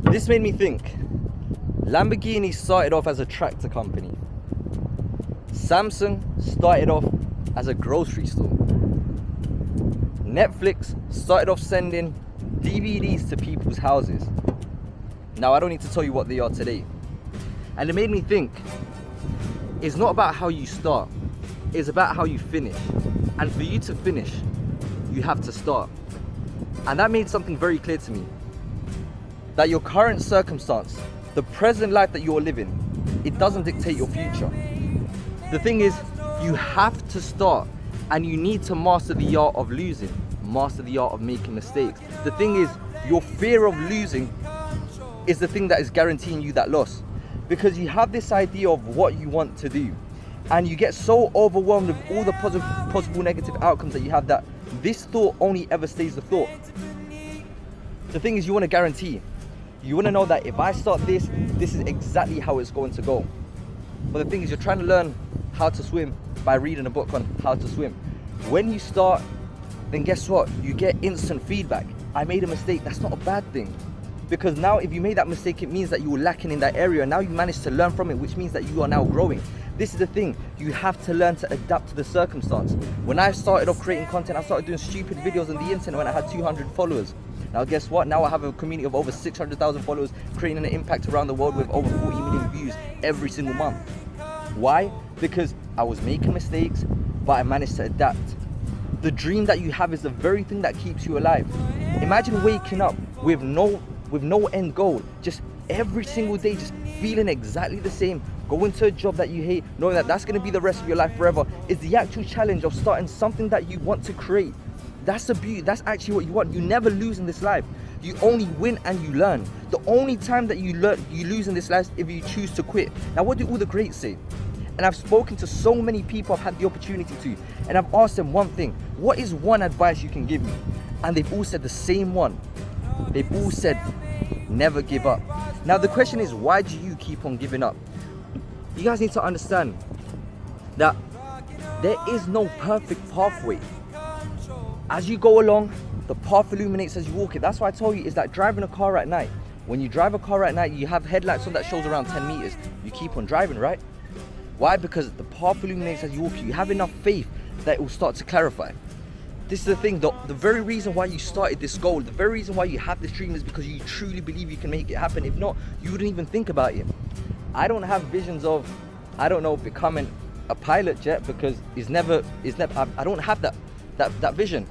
This made me think. Lamborghini started off as a tractor company. Samsung started off as a grocery store. Netflix started off sending DVDs to people's houses. Now, I don't need to tell you what they are today. And it made me think, it's not about how you start, it's about how you finish. And for you to finish, you have to start. And that made something very clear to me. That your current circumstance, the present life that you're living, it doesn't dictate your future. The thing is, you have to start, and you need to master the art of losing, master the art of making mistakes. The thing is, your fear of losing is the thing that is guaranteeing you that loss, because you have this idea of what you want to do, and you get so overwhelmed with all the possible negative outcomes that you have, that this thought only ever stays the thought. The thing is, you want to guarantee. You want to know that if I start this is exactly how it's going to go. But the thing is, you're trying to learn how to swim by reading a book on how to swim. When you start, then guess what? You get instant feedback. I made a mistake. That's not a bad thing. Because now if you made that mistake, it means that you were lacking in that area. Now you managed to learn from it, which means that you are now growing. This is the thing. You have to learn to adapt to the circumstance. When I started off creating content, I started doing stupid videos on the internet when I had 200 followers. Now guess what? Now I have a community of over 600,000 followers, creating an impact around the world with over 40 million views every single month. Why? Because I was making mistakes, but I managed to adapt. The dream that you have is the very thing that keeps you alive. Imagine waking up with no end goal, just every single day, just feeling exactly the same, going to a job that you hate, knowing that that's going to be the rest of your life forever. Is the actual challenge of starting something that you want to create. That's the beauty. That's actually what you want. You never lose in this life. You only win and you learn. The only time that you lose in this life is if you choose to quit. Now, what do all the greats say? And I've spoken to so many people I've had the opportunity to, and I've asked them one thing: what is one advice you can give me? And they've all said the same one. They've all said, never give up. Now the question is, why do you keep on giving up? You guys need to understand that there is no perfect pathway. As you go along, the path illuminates as you walk it. That's why I told you, is that driving a car at night. When you drive a car at night, you have headlights on that shows around 10 meters. You keep on driving, right? Why? Because the path illuminates as you walk it. You have enough faith that it will start to clarify. This is the thing, the very reason why you started this goal, the very reason why you have this dream is because you truly believe you can make it happen. If not, you wouldn't even think about it. I don't have visions of, I don't know, becoming a pilot yet, because I don't have that vision.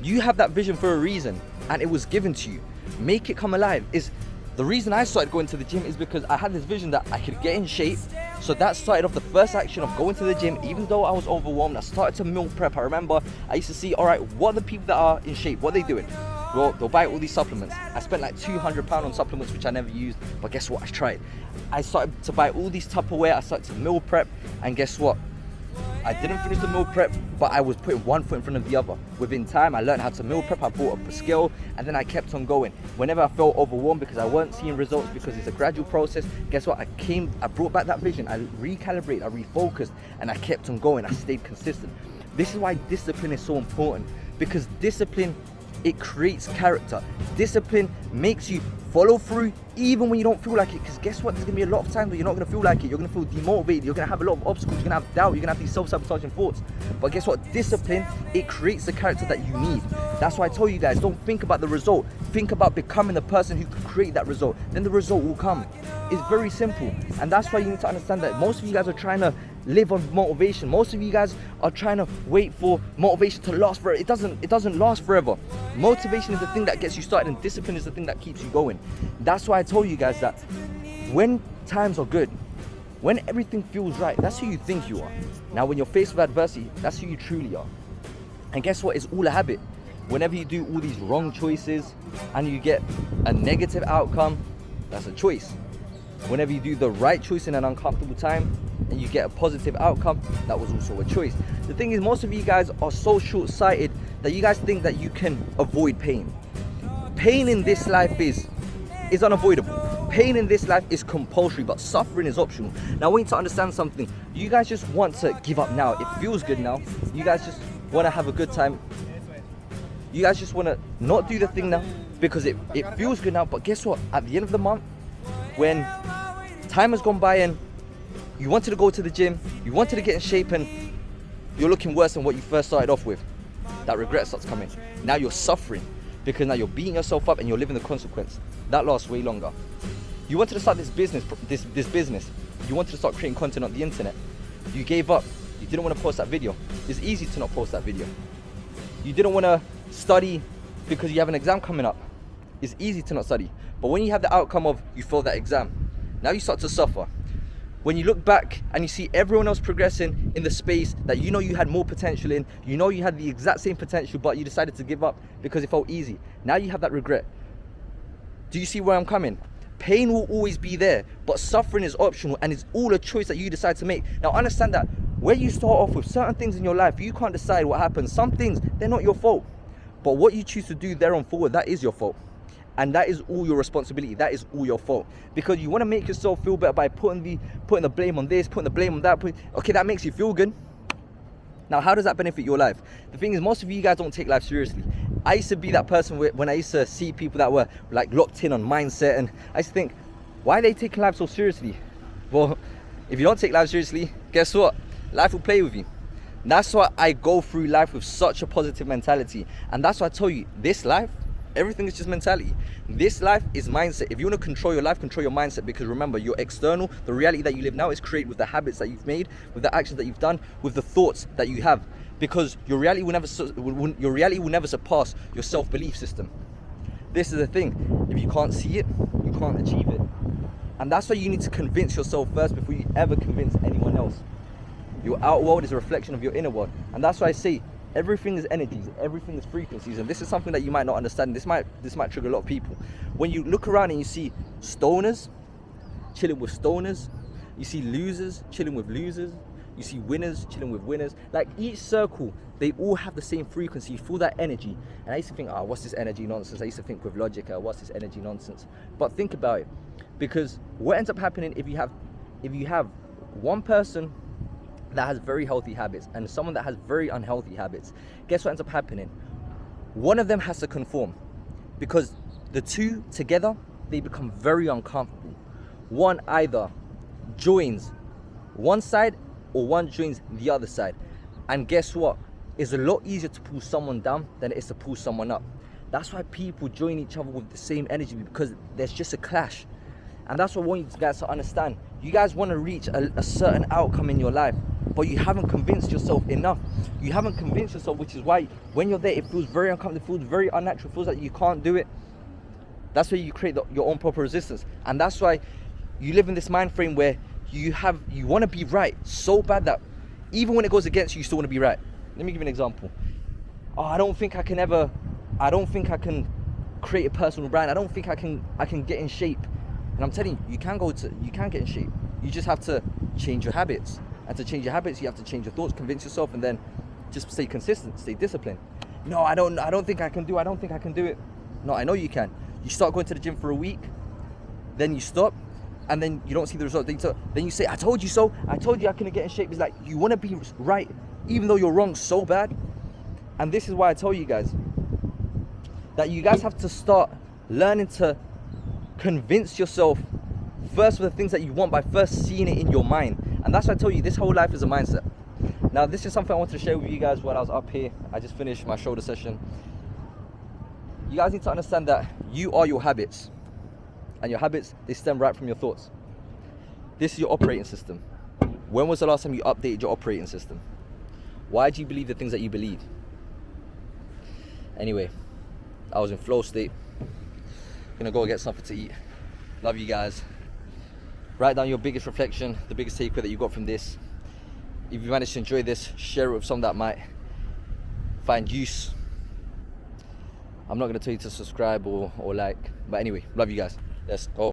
You have that vision for a reason, and it was given to you. Make it come alive. Is the reason I started going to the gym is because I had this vision that I could get in shape. So that started off the first action of going to the gym. Even though I was overwhelmed, I started to meal prep. I remember I used to see, all right, what are the people that are in shape? What are they doing? Well, they'll buy all these supplements. I spent like £200 on supplements, which I never used, but guess what? I tried. I started to buy all these Tupperware. I started to meal prep, and guess what? I didn't finish the meal prep, but I was putting one foot in front of the other. Within time, I learned how to meal prep. I bought up a skill, and then I kept on going. Whenever I felt overwhelmed because I weren't seeing results, because it's a gradual process, guess what? I brought back that vision. I recalibrated, I refocused, and I kept on going. I stayed consistent. This is why discipline is so important, because discipline, it creates character. Discipline makes you follow through even when you don't feel like it, because guess what? There's gonna be a lot of times where you're not gonna feel like it. You're gonna feel demotivated. You're gonna have a lot of obstacles. You're gonna have doubt. You're gonna have these self-sabotaging thoughts. But guess what? Discipline, it creates the character that you need. That's why I told you guys, don't think about the result. Think about becoming the person who could create that result. Then the result will come. It's very simple. And that's why you need to understand that most of you guys are trying to live on motivation. Most of you guys are trying to wait for motivation to last forever. It doesn't last forever. Motivation is the thing that gets you started, and discipline is the thing that keeps you going. That's why I told you guys that when times are good, when everything feels right, that's who you think you are. Now when you're faced with adversity, that's who you truly are. And guess what? It's all a habit. Whenever you do all these wrong choices and you get a negative outcome, that's a choice. Whenever you do the right choice in an uncomfortable time and you get a positive outcome, that was also a choice. The thing is, most of you guys are so short-sighted that you guys think that you can avoid pain. Pain in this life is unavoidable. Pain in this life is compulsory, but suffering is optional. Now I want you to understand something. You guys just want to give up now. It feels good now. You guys just want to have a good time. You guys just want to not do the thing now because it feels good now. But guess what? At the end of the month, when time has gone by and you wanted to go to the gym, you wanted to get in shape, and you're looking worse than what you first started off with, that regret starts coming. Now you're suffering because now you're beating yourself up and you're living the consequence. That lasts way longer. You wanted to start this business. You wanted to start creating content on the internet. You gave up. You didn't want to post that video. It's easy to not post that video. You didn't want to study because you have an exam coming up. It's easy to not study. But when you have the outcome of you failed that exam, now you start to suffer. When you look back and you see everyone else progressing in the space that you know you had more potential in, you know you had the exact same potential, but you decided to give up because it felt easy. Now you have that regret. Do you see where I'm coming? Pain will always be there, but suffering is optional and it's all a choice that you decide to make. Now understand that when you start off with certain things in your life, you can't decide what happens. Some things, they're not your fault. But what you choose to do there on forward, that is your fault. And that is all your responsibility. That is all your fault. Because you want to make yourself feel better by putting the blame on this, putting the blame on that. Okay, that makes you feel good. Now, how does that benefit your life? The thing is, most of you guys don't take life seriously. I used to be that person when I used to see people that were like locked in on mindset, and I used to think, why are they taking life so seriously? Well, if you don't take life seriously, guess what? Life will play with you. That's why I go through life with such a positive mentality. And that's why I tell you, this life, everything is just mentality. This life is mindset. If you want to control your life, control your mindset, because remember, your external, the reality that you live now is created with the habits that you've made, with the actions that you've done, with the thoughts that you have. Because your reality will never surpass your self-belief system. This is the thing. If you can't see it, you can't achieve it. And that's why you need to convince yourself first before you ever convince anyone else. Your outer world is a reflection of your inner world. And that's why I say everything is energies, everything is frequencies. And this is something that you might not understand. This might trigger a lot of people. When you look around and you see stoners chilling with stoners, you see losers chilling with losers, you see winners chilling with winners. Like each circle, they all have the same frequency. You feel that energy. And I used to think, what's this energy nonsense? I used to think with logic, what's this energy nonsense? But think about it. Because what ends up happening if you have one person that has very healthy habits and someone that has very unhealthy habits, guess what ends up happening? One of them has to conform, because the two together, they become very uncomfortable. One either joins one side or one joins the other side. And guess what? It's a lot easier to pull someone down than it is to pull someone up. That's why people join each other with the same energy, because there's just a clash. And that's what I want you guys to understand. You guys want to reach a certain outcome in your life, but you haven't convinced yourself enough. You haven't convinced yourself, which is why when you're there, it feels very uncomfortable, it feels very unnatural, it feels like you can't do it. That's why you create your own proper resistance. And that's why you live in this mind frame where you want to be right so bad that even when it goes against you, you still want to be right. Let me give you an example. I don't think I can create a personal brand. I don't think I can get in shape. And I'm telling you, you can get in shape. You just have to change your habits. And to change your habits, you have to change your thoughts, convince yourself, and then just stay consistent, stay disciplined. No, I don't think I can do it. No, I know you can. You start going to the gym for a week, then you stop, and then you don't see the result. Then you say, I told you so. I told you I couldn't get in shape. It's like you want to be right, even though you're wrong so bad. And this is why I tell you guys that you guys have to start learning to convince yourself first with the things that you want by first seeing it in your mind. And that's why I tell you, this whole life is a mindset. Now, this is something I wanted to share with you guys while I was up here. I just finished my shoulder session. You guys need to understand that you are your habits. And your habits, they stem right from your thoughts. This is your operating system. When was the last time you updated your operating system? Why do you believe the things that you believe? Anyway, I was in flow state. Gonna go get something to eat. Love you guys. Write down your biggest reflection, the biggest takeaway that you got from this. If you managed to enjoy this, share it with some that might find use. I'm not gonna tell you to subscribe or like, but anyway, love you guys. Let's go.